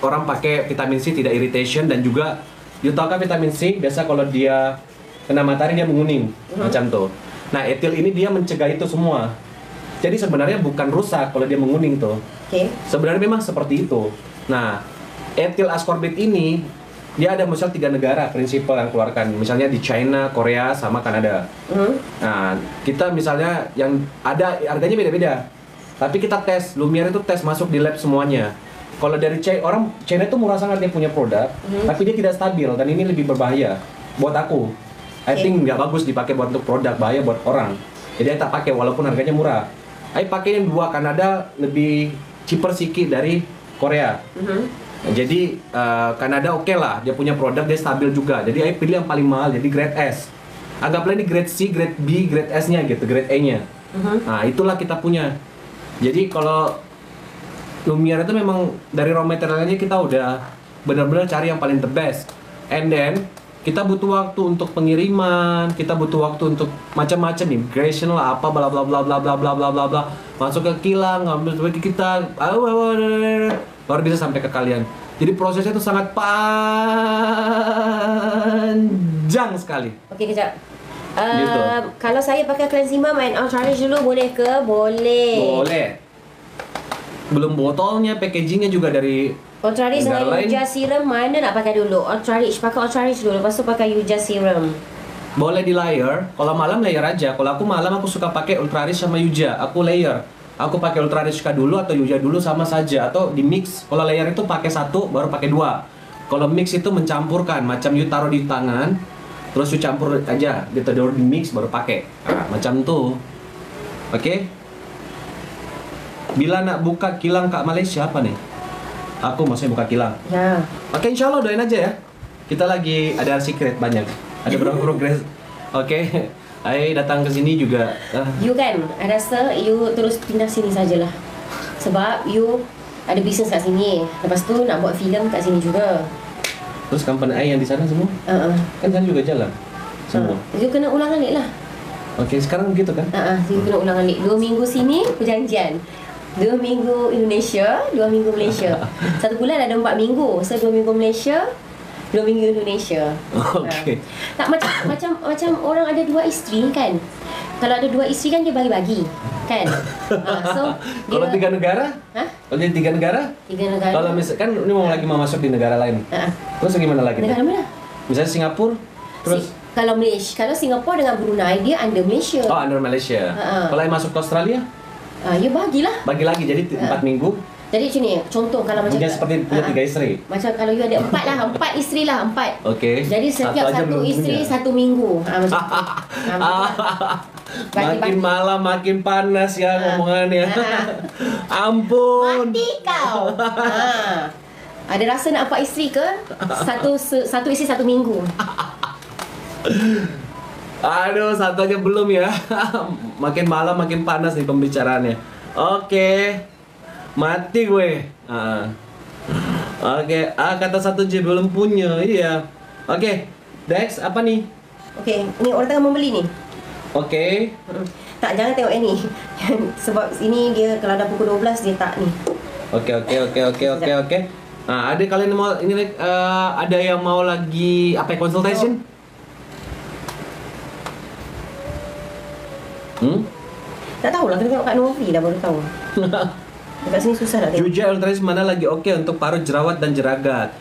orang pakai vitamin C tidak irritation dan juga you tahu kan vitamin C biasa kalau dia kena matahari dia menguning macam tuh. Nah, etil ini dia mencegah itu semua. Jadi sebenarnya bukan rusak kalau dia menguning tuh. Okay. Sebenarnya memang seperti itu. Nah, etil ascorbate ini dia ada misal 3 negara prinsipal yang keluarkan. Misalnya di China, Korea, sama Kanada. Nah, kita misalnya yang ada harganya beda-beda. Tapi kita tes, Lumiere itu tes masuk di lab semuanya. Kalau dari orang China itu murah sangat dia punya produk, tapi dia tidak stabil dan ini lebih berbahaya buat aku. I think nggak bagus dipakai buat untuk produk, bahaya buat orang. Jadi saya tak pakai walaupun harganya murah. Saya pakai yang 2 Kanada lebih cheaper sedikit dari Korea. Jadi Kanada oke lah, dia punya produk dia stabil juga. Jadi saya pilih yang paling mahal, jadi grade S. Anggaplah ini grade C, grade B, grade S-nya gitu, grade A-nya. Nah itulah kita punya. Jadi kalau Lumiere itu memang dari raw materialnya kita udah benar-benar cari yang paling the best. And then kita butuh waktu untuk pengiriman, kita butuh waktu untuk macam-macam immigration lah, apa bla bla bla bla bla bla bla bla bla, masuk ke kilang, ngambil sampai ke kita, baru bisa sampai ke kalian. Jadi prosesnya itu sangat panjang sekali. Okey, kejap. Gitu. Kalau saya pakai cleansing balm and ultralight dulu boleh ke? Boleh. Boleh. Belum botolnya, packagingnya juga dari Ultrarich dengan negara lain. Yuja serum mana nak pakai dulu? Ultrarich, pakai Ultrarich dulu, lepas tu pakai Yuja serum. Boleh di layer. Kalau malam layer aja. Kalau aku malam aku suka pakai Ultrarich sama Yuja. Aku layer. Aku pakai Ultrarich dulu atau Yuja dulu sama saja atau di mix. Kalau layer itu pakai 1 baru pakai 2. Kalau mix itu mencampurkan, macam you taruh di tangan, terus you campur aja, gitu taruh di mix baru pakai. Nah, macam tuh. Oke? Bila nak buka kilang Kak Malaysia apa nih? Aku maksudnya buka kilang. Ya. Oke, insya Allah doain aja ya. Kita lagi ada secret banyak. Ada berapa progres. Oke. I datang ke sini juga. You kan, I rasa you terus pindah sini sajalah. Sebab you ada bisnes kat sini. Lepas tu nak buat filem kat sini juga. Terus company I yang di sana semua? Kan sana juga jalan. Semua. You kena ulang alik lah. Okey, sekarang begitu kan? You kena ulang alik. 2 minggu sini perjanjian. 2 minggu Indonesia, 2 minggu Malaysia. 1 bulan ada 4 minggu. So 2 minggu Malaysia, 2 minggu Indonesia. Okey. Tak macam orang ada 2 isteri kan. Kalau ada 2 isteri kan dia bagi-bagi kan. So kalau 3 negara? Kalau jadi 3 negara? 3 negara. Kalau misalkan ini mau lagi mau masuk di negara lain. Terus gimana lagi? Negara mana? Misalnya Singapura, terus kalau Malaysia, kalau Singapura dengan Brunei dia under Malaysia. oh, under Malaysia. Kalau yang masuk ke Australia? Ya bagilah. Bagi lagi jadi 4 minggu. Jadi macam ni, contoh kalau macam Punya seperti punya 3 isteri. macam kalau you ada 4 lah, 4 isteri lah, 4. Okey. Jadi setiap satu isteri punya. 1 minggu. Macam tu. Makin malam makin panas ya ngomongannya. Ampun. Mati kau. Ada rasa nak 4 isteri ke? Satu isteri 1 minggu. Aduh, satu aja belum ya. Makin malam makin panas nih pembicaraannya. Oke. Mati gue. Oke, kata 1J belum punya. Iya. Oke. Dex, apa nih? Okey, ni orang tengah membeli ni. Oke. Tak, jangan tengok yang ni. Sebab ini dia kalau dah pukul 12 dia tak ni. Oke. Ada kalian mau ini ada yang mau lagi apa ya, consultation? Tak tahulah, kena tengok kat Novi dah baru tahu. Dekat sini susah nak tengok. Yuja Ultraris mana lagi oke untuk parut jerawat dan jeragat?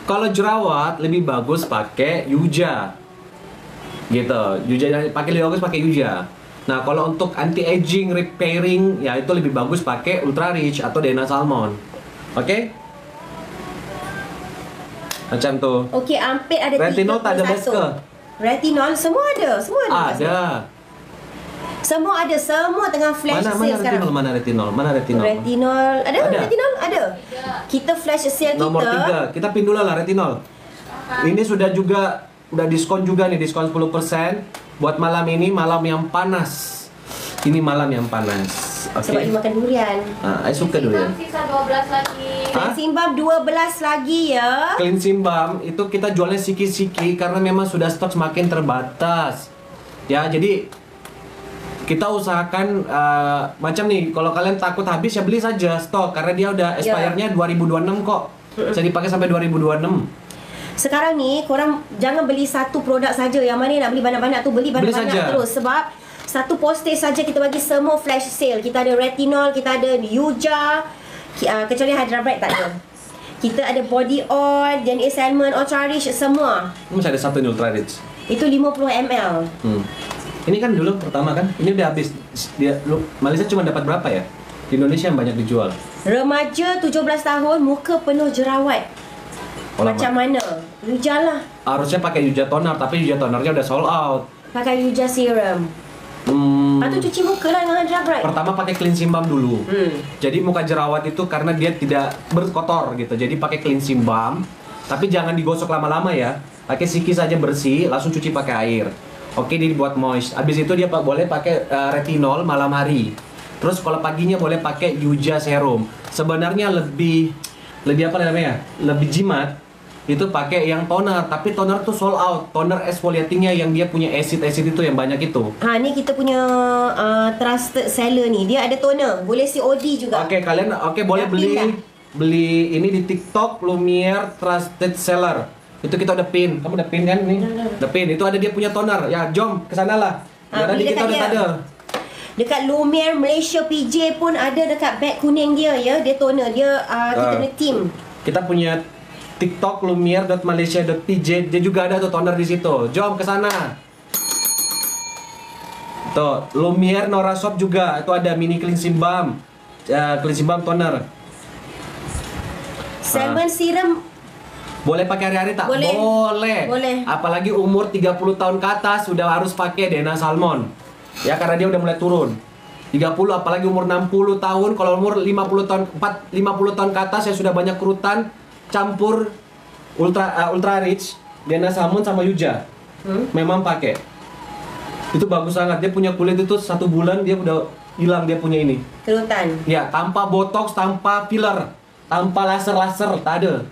Kalau jerawat lebih bagus pakai Yuja. Gitu. Yuja pakai lebih bagus pakai Yuja. Nah, kalau untuk anti aging, repairing ya itu lebih bagus pakai Ultra Rich atau Dena Salmon. Oke? Macam tuh. Okey, Ampit ada 31. Retinol tak ada best ke? Retinol semua ada, Ada. Semua ada, semua tengah flash sale sekarang. Mana retinol? Retinol ada? Retinol ada. Kita flash sale Nomor 3. Kita pin dulu lah retinol. Ini sudah diskon juga nih, diskon 10% buat malam ini, malam yang panas. Ini malam yang panas. Sebab you makan durian. Saya suka durian. Sisa 12 lagi. Cleansing balm 12 lagi ya. Cleansing balm itu kita jualnya siki-siki karena memang sudah stok semakin terbatas. Ya, jadi kita usahakan macam nih, kalau kalian takut habis ya beli saja stok karena dia udah expire-nya 2026 kok. Bisa dipakai sampai 2026. Sekarang ni korang jangan beli satu produk saja. Yang mana nak beli banyak-banyak tu beli banyak-banyak terus. Sebab satu postage saja kita bagi semua flash sale. Kita ada retinol, kita ada Yuja, kecuali Hydra Bright tak ada. Kita ada body oil, DNA Salmon, Ultra Rich, semua. Masih ada satu nih Ultra Rich. Itu 50 ml. Ini kan dulu pertama kan, ini udah habis. Malaysia cuma dapat berapa ya? Di Indonesia yang banyak dijual. Remaja 17 tahun, muka penuh jerawat. Macam mana? Yuja lah. Harusnya pakai Yuja toner, tapi Yuja tonernya udah sold out. Pakai Yuja serum. Atau cuci muka lah dengan Hydra Bright. Pertama pakai cleansing balm dulu. Jadi muka jerawat itu karena dia tidak berkotor gitu. Jadi pakai cleansing balm, tapi jangan digosok lama-lama ya. Pakai siki saja bersih, langsung cuci pakai air. Oke, dia dibuat moist. Habis itu dia boleh pakai retinol malam hari. Terus kalau paginya boleh pakai Yuja serum. Sebenarnya lebih apa namanya? Lebih jimat itu pakai yang toner, tapi toner tuh sold out. Toner exfoliatingnya yang dia punya acid itu yang banyak itu. Ni kita punya trusted seller ni. Dia ada toner, boleh COD juga. Oke, kalian boleh beli ini di TikTok Lumiere Trusted Seller. Itu kita udah pin. Kamu udah pin kan nih? Udah pin. Itu ada dia punya toner. Ya, jom ke sana lah. Karena di kita udah ada. Dekat Lumiere Malaysia PJ pun ada dekat beg kuning dia ya. Dia toner. Dia kita punya team. Kita punya TikTok lumiere.malaysia.pj. Dia juga ada tuh toner di situ. Jom ke sana. Tuh, Lumiere Nora Shop juga. Itu ada mini cleansing balm. Cleansing balm toner. Salmon serum boleh pakai hari-hari tak? Boleh. Apalagi umur 30 tahun ke atas sudah harus pakai Dena Salmon. Ya, karena dia udah mulai turun. 30 apalagi umur 60 tahun, kalau umur 50 tahun ke atas yang sudah banyak kerutan, campur Ultra Rich, Dena Salmon sama Yuja. Memang pakai. Itu bagus sangat. Dia punya kulit itu 1 bulan dia udah hilang dia punya ini. Kerutan. Ya, tanpa botox, tanpa filler, tanpa laser, tak ada.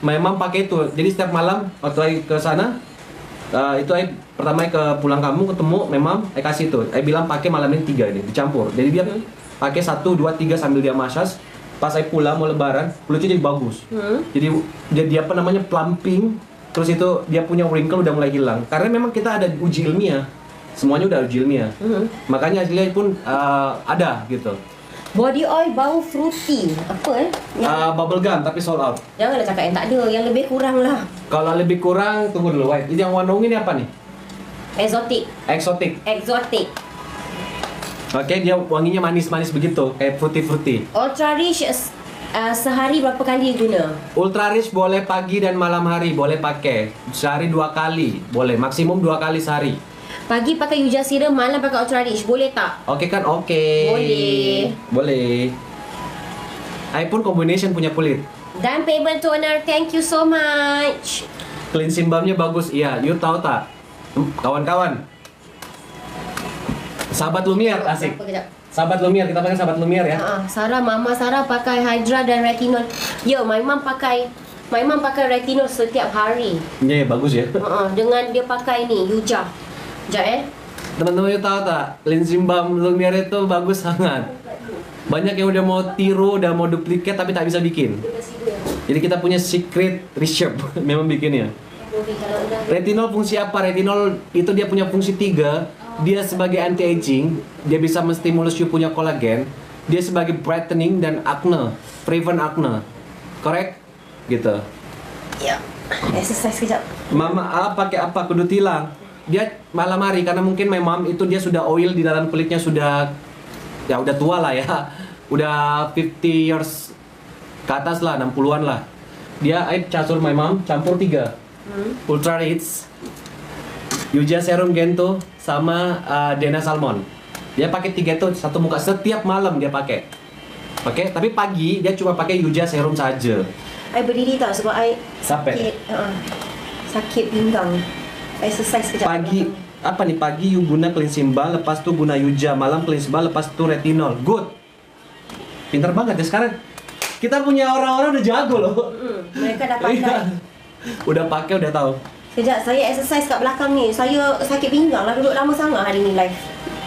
Memang pakai itu. Jadi setiap malam waktu saya ke sana, itu saya pertama ke pulang kamu ketemu, memang saya kasih itu. Saya bilang pakai malam ini 3 ini dicampur. Jadi dia pakai 1, 2, 3 sambil dia massage. Pas saya pulang mau lebaran, kulitnya jadi bagus. Jadi apa namanya plumping. Terus itu dia punya wrinkle udah mulai hilang. Karena memang kita ada uji ilmiah. Semuanya udah uji ilmiah. Makanya hasilnya pun ada gitu. Body oil bau fruity. Apa Bubble gum tapi sold out. Janganlah cakap yang tak ada, yang lebih kurang lah. Kalau lebih kurang tunggu dulu, White. Ini yang warna ungu ini apa nih? Exotic. Exotic. Oke, dia wanginya manis-manis begitu, kayak fruity. Ultra Rich sehari berapa kali guna? Ultra Rich boleh pagi dan malam hari boleh pakai. Sehari 2 kali, boleh. Maksimum 2 kali sehari. Pagi pakai Yuja Serum, malam pakai Ultra Rich, boleh tak? Oke kan? Oke. Boleh. iPhone combination punya kulit. Dan Pebble Toner, thank you so much. Cleansing balmnya bagus. Iya, you tahu tak? Kawan-kawan. Sahabat Lumiere asik. Kejap. Sahabat Lumiere, kita pakai sahabat Lumiere ya. Mama Sarah pakai Hydra dan Retinol. Yo, my mom pakai retinol setiap hari. Iya, bagus ya. Dengan dia pakai ni Yuja. Sekejap Teman-teman you tahu tak? Cleansing balm Lumiere itu bagus sangat. Banyak yang udah mau tiru, udah mau duplikat tapi tak bisa bikin. Jadi kita punya secret reshape memang bikinnya. Retinol fungsi apa? Retinol itu dia punya fungsi 3. Dia sebagai anti-aging, dia bisa menstimulus you punya kolagen. Dia sebagai brightening dan acne, prevent acne. Correct? Gitu. Ya. Exercise kejap. Mama pakai apa? Kudu tilang. Dia malam hari karena mungkin memang itu dia sudah oil di dalam kulitnya sudah ya udah tua lah ya. Udah 50 years ke atas lah, 60-an lah. Dia casur memang campur 3. Ultra Rich, Yuja Serum Gento sama Dena Salmon. Dia pakai 3 itu satu muka setiap malam dia pakai. Oke, tapi pagi dia cuma pakai Yuja Serum saja. I berdiri tak sebab I Sampai sakit pinggang. Exercise kejap. Pagi apa nih? Pagi you guna cleansing balm, lepas tu guna Yuja, malam cleansing balm, lepas tu retinol. Good. Pintar banget ya sekarang. Kita punya orang-orang udah jago loh. Mereka dah pandai. Udah pakai, udah tahu. Sekejap, saya exercise kat belakang ni. Saya sakit pinggang lah, duduk lama sangat hari ni live.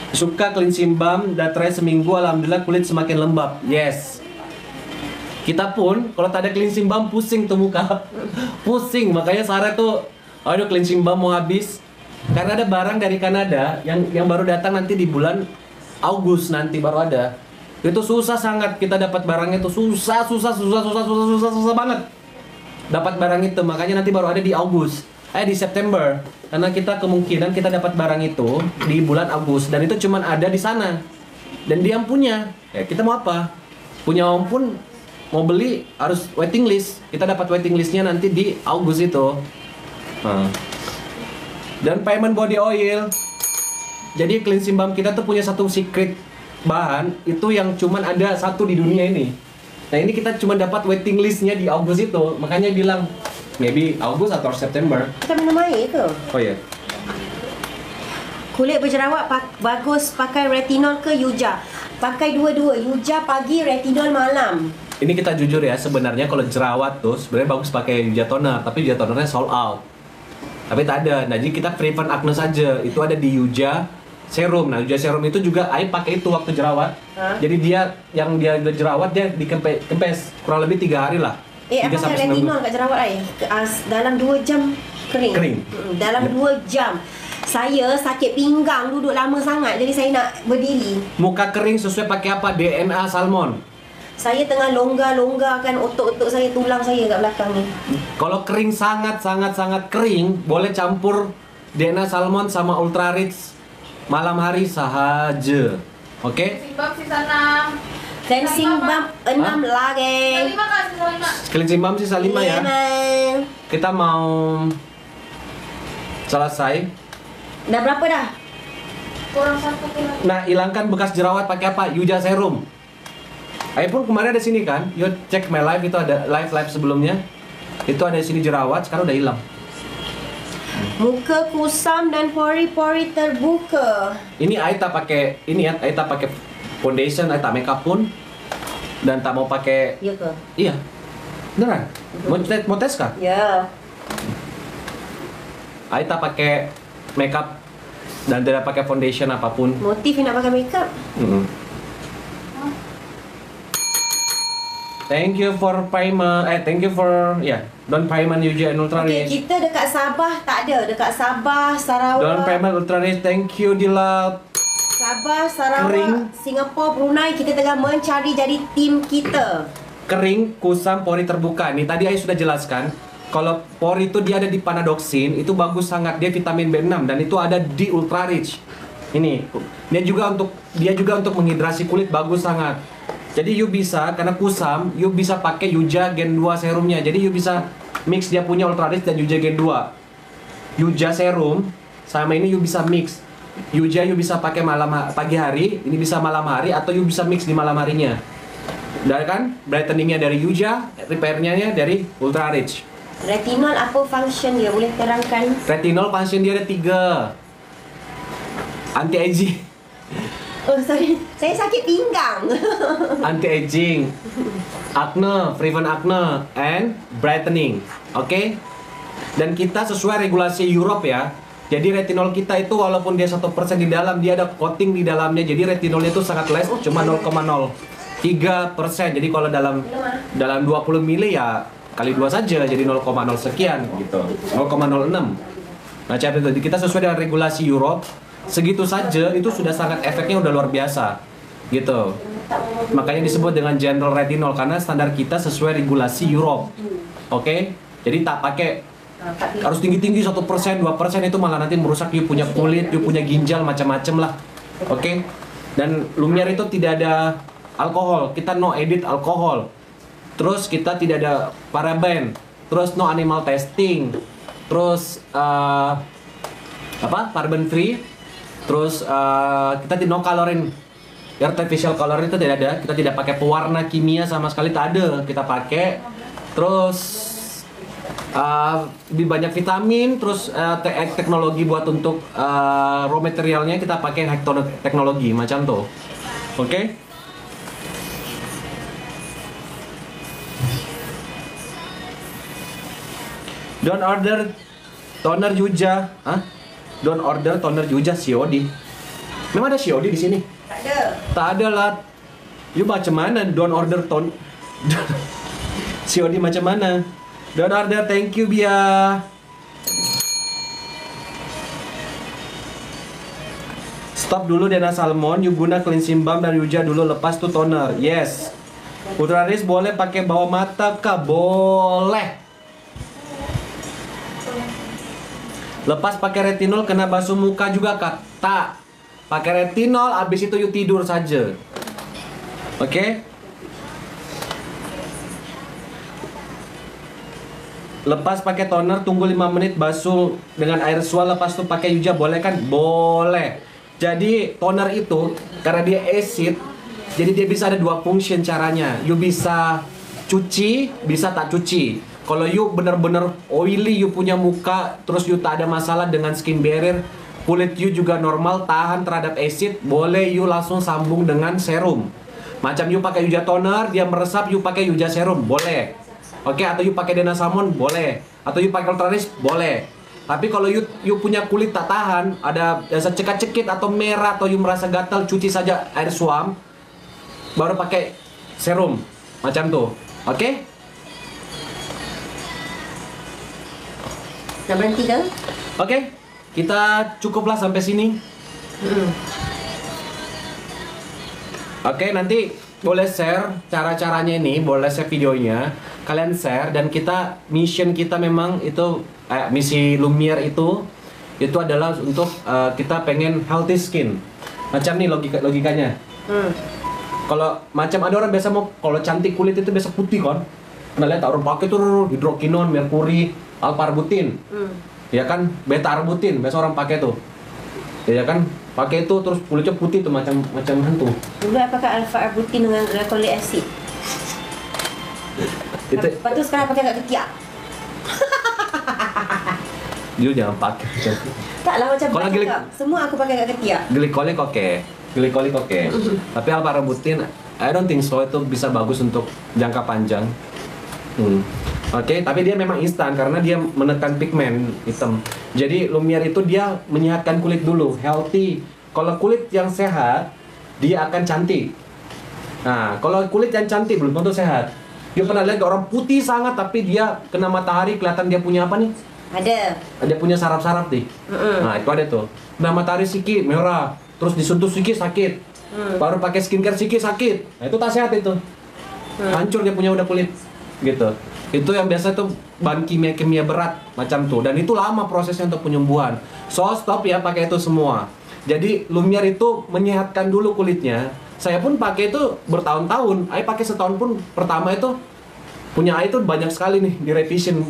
Suka cleansing balm, dah try seminggu, alhamdulillah kulit semakin lembab. Yes. Kita pun kalau tak ada cleansing balm pusing tuh muka. Pusing, makanya Sarah tuh aduh cleansing balm mau habis. Karena ada barang dari Kanada yang baru datang nanti di bulan Agustus nanti baru ada. Itu susah sangat kita dapat barangnya tuh susah banget. Dapat barang itu, makanya nanti baru ada di Agustus. Di September. Karena kita kemungkinan kita dapat barang itu di bulan Agustus dan itu cuman ada di sana. Dan dia yang punya. Ya, kita mau apa? Punya om pun mau beli harus waiting list. Kita dapat waiting listnya nanti di Agustus itu. Dan payment body oil. Jadi cleansing balm kita tuh punya satu secret bahan itu yang cuman ada satu di dunia ini. Nah ini kita cuma dapat waiting listnya di Agustus itu. Makanya bilang maybe Agustus atau September. Kita minum air ke? Oh ya. Kulit berjerawat bagus pakai retinol ke Yuja? Pakai dua-dua. Yuja pagi, retinol malam. Ini kita jujur ya, sebenarnya kalau jerawat tuh sebenarnya bagus pakai Yuja toner, tapi Yuja tonernya sold out. Tapi tak ada. Nah, jadi kita prevent acne saja. Itu ada di Yuja Serum. Nah, Yuja Serum itu juga Ai pakai itu waktu jerawat. Jadi dia yang dia udah jerawat dia dikempes kurang lebih 3 hari lah. Apa pakai retinol kat jerawat Ai? Dalam 2 jam kering. Dalam 2 jam. Saya sakit pinggang duduk lama sangat, jadi saya nak berdiri. Muka kering sesuai pakai apa? DNA Salmon. Saya tengah longgar-longgarkan otot-otot saya, tulang saya kat belakang ni. Kalau kering sangat kering, boleh campur DNA Salmon sama Ultra Rich malam hari sahaja. Oke? Simbang sisa 6. Cleansing balm 6 lagi. 5 kan, sisa 5. Cleansing balm sisa 5 ya. Kita mau selesai. Dah berapa dah? Kurang 1 kurang. Nah, hilangkan bekas jerawat pakai apa? Yuja Serum. Ayo pun kemarin ada sini kan, yo cek my live itu ada live sebelumnya. Itu ada di sini jerawat, sekarang udah hilang. Muka kusam dan pori-pori terbuka. Ini I tak pakai ini ya, I tak pakai foundation, I tak makeup pun, dan tak mau pakai. Ya ke? Iya, beneran. Mau tes kah? Ya. I tak pakai makeup dan tidak pakai foundation apapun. Motif nak pakai makeup. Thank you for primer. Thank you for Don Primer Yuja and Ultra Okey, Rich. kita dekat Sabah tak ada. Dekat Sabah, Sarawak. Don Primer Ultra Rich. Thank you Dila. Sabah, Sarawak, Kering. Singapura, Brunei, kita tengah mencari jadi tim kita. Kering, kusam, pori terbuka. Nih tadi saya sudah jelaskan. Kalau pori itu dia ada di Panadoxin, itu bagus sangat, dia vitamin B6 dan itu ada di Ultra Rich. Ini, dia juga untuk menghidrasi kulit bagus sangat. Jadi you bisa, karena kusam, you bisa pakai Yuja Gen 2 serumnya. Jadi you bisa mix dia punya Ultra Rich dan Yuja Gen 2. Yuja serum sama ini you bisa mix. Yuja you bisa pakai pagi hari, ini bisa malam hari, atau you bisa mix di malam harinya. Dan kan brightening-nya dari Yuja, repair-nya dari Ultra Rich. Retinol apa function dia? Boleh terangkan? Retinol function dia ada 3. Anti-aging. Oh sorry, saya sakit pinggang. Anti-aging, acne, prevent acne, and brightening. Oke? Dan kita sesuai regulasi Europe ya. Jadi retinol kita itu walaupun dia 1% di dalam, dia ada coating di dalamnya. Jadi retinolnya itu sangat less, cuma 0,03%. Jadi kalau dalam 20 mili ya kali 2 saja, jadi 0,0 sekian gitu. 0,06. Macam itu. Jadi kita sesuai dengan regulasi Europe. Segitu saja itu sudah sangat efeknya udah luar biasa gitu. Makanya disebut dengan general retinol karena standar kita sesuai regulasi Europe. Oke? Jadi tak pakai harus tinggi-tinggi 1%, 2% itu malah nanti merusak you punya kulit, you punya ginjal macam-macam lah. Oke? Dan Lumiere itu tidak ada alkohol, kita no edit alkohol. Terus kita tidak ada paraben, terus no animal testing. Terus paraben free. Terus kita no coloring, artificial coloring itu tidak ada. Kita tidak pakai pewarna kimia sama sekali, tak ada. Kita pakai terus lebih banyak vitamin, terus teknologi buat untuk raw materialnya kita pakai hekton teknologi macam tuh. Oke? Don't order toner Yuja, Don't order toner Yuja COD. Memang ada COD di sini? Tak ada. Tak ada lah. You macam mana? Don't order COD macam mana? Don't order. Thank you Bia. Stop dulu Dana Salmon. You guna cleansing balm dan Yuja dulu, lepas tuh toner. Yes. Ultra Rich boleh pakai bawah mata kah? Boleh. Lepas pakai retinol kena basuh muka juga kah? Tak. Pakai retinol, abis itu you tidur saja. Oke? Lepas pakai toner, tunggu 5 menit basuh dengan air sual, lepas itu pakai Yuja, boleh kan? Boleh. Jadi toner itu karena dia acid, jadi dia bisa ada 2 function caranya. You bisa cuci, bisa tak cuci. Kalau you bener-bener oily, you punya muka, terus you tak ada masalah dengan skin barrier, kulit you juga normal, tahan terhadap acid, boleh you langsung sambung dengan serum. Macam you pakai Yuja toner, dia meresap, you pakai Yuja serum, boleh. Oke, atau you pakai Dana Salmon, boleh. Atau you pakai Ultra Rich, boleh. Tapi kalau you punya kulit tak tahan, ada cekit-cekit atau merah, atau you merasa gatal, cuci saja air suam, baru pakai serum, macam tuh. Oke? Nak berhenti dah? Oke, kita cukuplah sampai sini. Oke, nanti boleh share cara-caranya ini, boleh share videonya. Kalian share dan mission kita memang itu misi Lumiere itu adalah untuk kita pengen healthy skin. Macam nih logikanya. Kalau macam ada orang biasa mau kalau cantik kulit itu biasa putih kan. Nah, lihat orang pakai tuh hidrokinon, merkuri, alpha-arbutin. Ya kan, beta-arbutin biasa orang pakai tuh. Ya kan, pakai itu terus kulitnya putih tuh macam hantu. Dulu apakah alpha-arbutin dengan glycolic acid? Itu Lepas tu sekarang pakai kat ketiak. You jangan pakai. Taklah macam Kalau banyak cakap. Semua aku pakai kat ketiak. Glycolic oke. Glycolic oke. Tapi alpha-arbutin I don't think so itu bisa bagus untuk jangka panjang. Oke, tapi dia memang instan karena dia menekan pigmen hitam. Jadi Lumiere itu dia menyehatkan kulit dulu, healthy. Kalau kulit yang sehat, dia akan cantik. Nah, kalau kulit yang cantik belum tentu sehat. Dia pernah lihat orang putih sangat tapi dia kena matahari kelihatan dia punya apa nih? Ada. Dia punya saraf-saraf nih. Nah, itu ada tuh. Kena matahari sikit merah, terus disentuh sikit sakit. Baru pakai skincare sikit sakit. Nah, itu tak sehat itu. Hancur dia punya udah kulit. Gitu. Itu yang biasa tuh bahan kimia berat macam tuh, dan itu lama prosesnya untuk penyembuhan. So stop ya pakai itu semua. Jadi Lumiere itu menyehatkan dulu kulitnya. Saya pun pakai itu bertahun-tahun. Saya pakai setahun pun pertama itu punya saya itu banyak sekali nih di revision.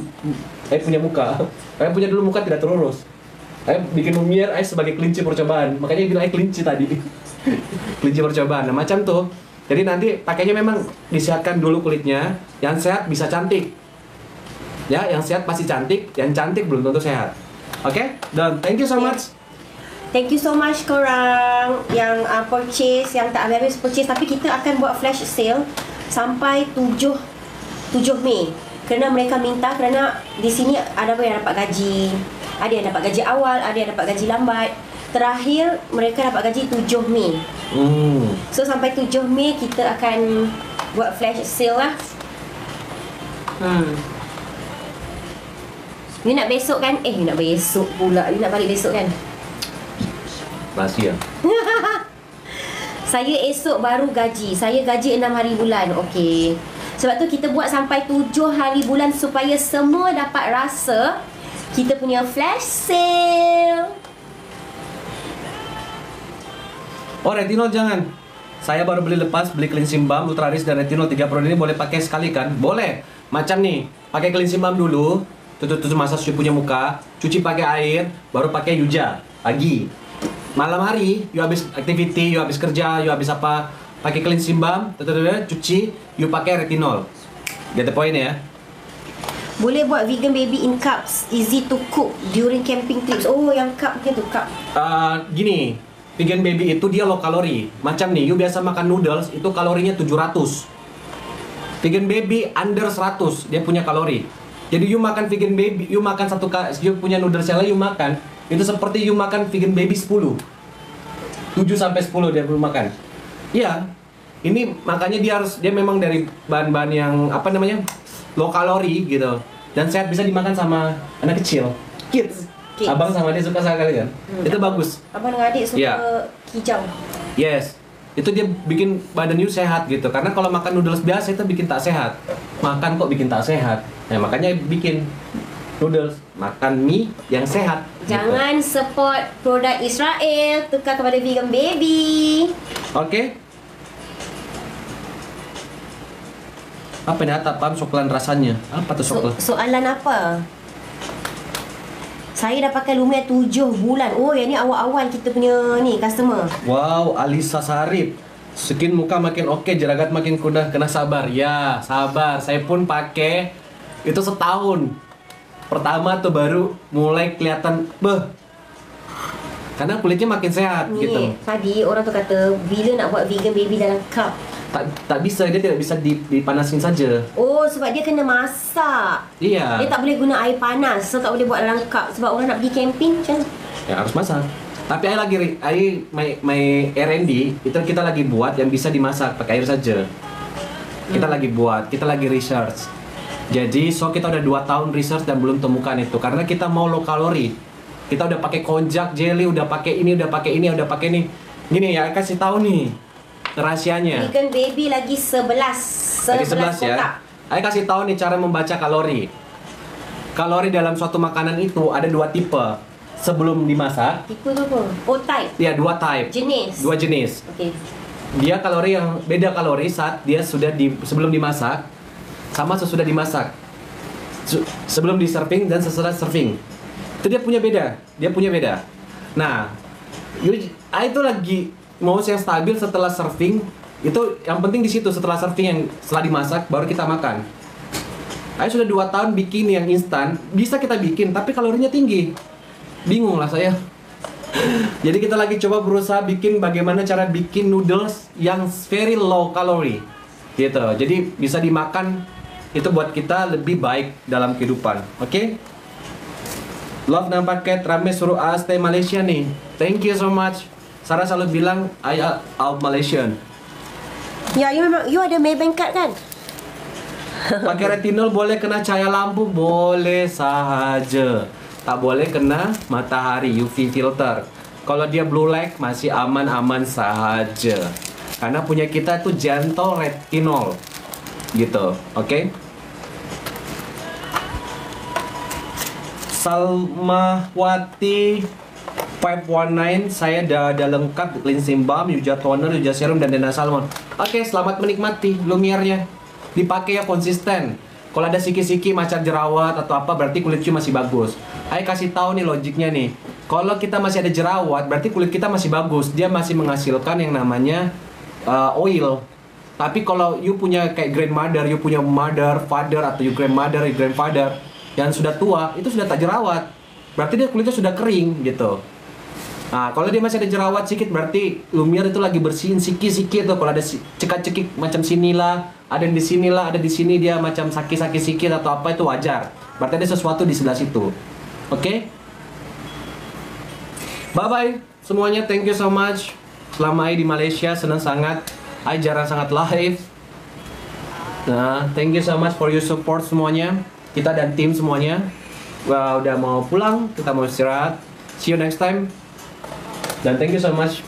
Saya punya muka. Saya punya dulu muka tidak terurus. Saya bikin Lumiere saya sebagai kelinci percobaan. Makanya bilang saya kelinci tadi. Kelinci percobaan. Nah, macam tuh. Jadi nanti pakainya memang disehatkan dulu kulitnya. Yang sehat bisa cantik. Ya, yang sehat pasti cantik. Yang cantik belum tentu sehat. Oke? Dan thank you so much. Thank you so much korang yang purchase, yang tak habis purchase. Tapi kita akan buat flash sale sampai 7 Mei. Kerana mereka minta, kerana di sini ada yang dapat gaji. Ada yang dapat gaji awal, ada yang dapat gaji lambat. Terakhir mereka dapat gaji 7 Mei. So sampai 7 Mei kita akan buat flash sale lah. You nak besok kan? You nak besok pula. You nak balik besok kan? Rahsia. Saya esok baru gaji. Saya gaji 6 hari bulan. Okey. Sebab tu kita buat sampai 7 hari bulan supaya semua dapat rasa kita punya flash sale. Oh, retinol jangan. Saya baru beli beli cleansing balm, Ultraris dan retinol 3 produk ini boleh pakai sekali kan? Boleh. Macam nih, pakai cleansing balm dulu, tutup massage punya muka, cuci pakai air, baru pakai Yuja pagi. Malam hari, you habis activity, you habis kerja, you habis apa, pakai cleansing balm, cuci, you pakai retinol. Get the point ya? Boleh buat vegan baby in cups, easy to cook during camping trips. Oh, yang cup dia tu cup. Gini, vegan baby itu dia low kalori. Macam nih, you biasa makan noodles itu kalorinya 700. Vegan baby under 100 dia punya kalori. Jadi you makan vegan baby, you makan you punya noodles yang lain you makan, itu seperti you makan vegan baby 10. 7 sampai 10 dia perlu makan. Iya. Ini makanya dia memang dari bahan-bahan yang apa namanya? Low kalori gitu. Dan sehat, bisa dimakan sama anak kecil. Kids. Abang sama dia suka sekali kan? Itu bagus. Abang dengan adik suka hijau. Yes. Itu dia bikin badan you sehat gitu. Karena kalau makan noodles biasa itu bikin tak sehat. Makan kok bikin tak sehat. Nah, makanya bikin noodles, makan mie yang sehat. Jangan gitu. Support produk Israel, tukar kepada vegan baby. Oke. Apa nih paham sokelan rasanya? Apa tuh soklan? Soalan apa? Saya dah pakai Lumiere 7 bulan. Oh, yang ni awal-awal kita punya ni customer. Wow, Alisa Sarip. Skin muka makin oke, jeragat makin kuda, kena sabar. Ya, sabar. Saya pun pakai itu setahun. Pertama tuh baru mulai kelihatan karena kulitnya makin sehat ni, gitu. Tadi orang tu kata bila nak buat vegan baby dalam cup. Tak bisa, dia tidak bisa dipanasin saja. Oh, sebab dia kena masak. Iya. Dia tak boleh guna air panas, so tak boleh buat dalam cup. Sebab orang nak pergi camping macam Ya harus masak. Tapi my R&D itu kita lagi buat yang bisa dimasak pakai air saja. Kita lagi buat, kita lagi research. Jadi kita udah 2 tahun research dan belum temukan itu karena kita mau low kalori. Kita udah pakai konjac jelly, udah pakai ini, udah pakai ini, udah pakai ini. Gini ya, kasih tahu nih rahasianya. Vegan baby lagi 11 11 ya. Saya kasih tahu nih cara membaca kalori. Kalori dalam suatu makanan itu ada 2 tipe. Sebelum dimasak. Tipe apa? Oh, type. Ya, 2 type. Jenis. 2 jenis. Okey. Dia kalori yang beda kalori saat dia sudah sebelum dimasak sama sesudah dimasak. Sebelum di serving dan sesudah serving. Itu dia punya beda. Nah, itu lagi mau yang stabil setelah serving, itu yang penting di situ setelah serving yang setelah dimasak baru kita makan. Saya sudah 2 tahun bikin yang instan, bisa kita bikin, tapi kalorinya tinggi. Bingung lah saya. Jadi kita lagi coba berusaha bikin bagaimana cara bikin noodles yang very low calorie. Gitu. Jadi bisa dimakan, itu buat kita lebih baik dalam kehidupan. Oke? Love nama paket rame suruh stay Malaysia nih. Thank you so much. Sarah selalu bilang I out Malaysian. Ya, you ada Maybank card kan? Pakai retinol boleh kena cahaya lampu? Boleh sahaja. Tak boleh kena matahari UV filter. Kalau dia blue light masih aman-aman sahaja. Karena punya kita tuh gentle retinol. Gitu, oke? Salmawati 519, saya ada lengkap cleansing balm, Yuja toner, Yuja serum, dan Dana Salmon. Oke, selamat menikmati Lumiere-nya. Dipakai ya konsisten. Kalau ada siki-siki macam jerawat atau apa, berarti kulit you masih bagus. Ayo kasih tahu nih logiknya nih. Kalau kita masih ada jerawat, berarti kulit kita masih bagus. Dia masih menghasilkan yang namanya oil. Tapi kalau you punya kayak grandmother, you punya mother, father, atau you grandmother, grandfather yang sudah tua, itu sudah tak jerawat. Berarti dia kulitnya sudah kering gitu. Nah, kalau dia masih ada jerawat sedikit, berarti Lumiere itu lagi bersihin siki-siki tuh. Kalau ada cekak-cekik macam sinilah, ada di sinilah, ada di sini dia macam sakit-sakit sedikit atau apa, itu wajar. Berarti ada sesuatu di sebelah situ. Oke? Bye-bye semuanya, thank you so much. Selama di Malaysia, senang sangat. I jarang sangat live. Nah, thank you so much for your support semuanya. Kita dan tim semuanya. Wah, udah mau pulang, kita mau istirahat. See you next time. Dan thank you so much.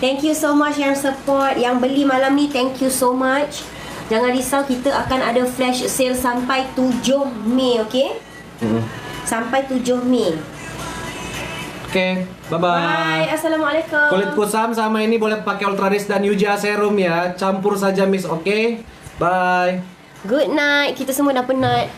Thank you so much yang support, yang beli malam ni, thank you so much. Jangan risau, kita akan ada flash sale sampai 7 Mei, okey? Sampai 7 Mei. Oke, bye-bye. Bye, Assalamualaikum. Kulit kusam sama ini boleh pakai Ultraris dan Yuja serum ya. Campur saja Miss, oke? Bye. Good night, kita semua dah penat.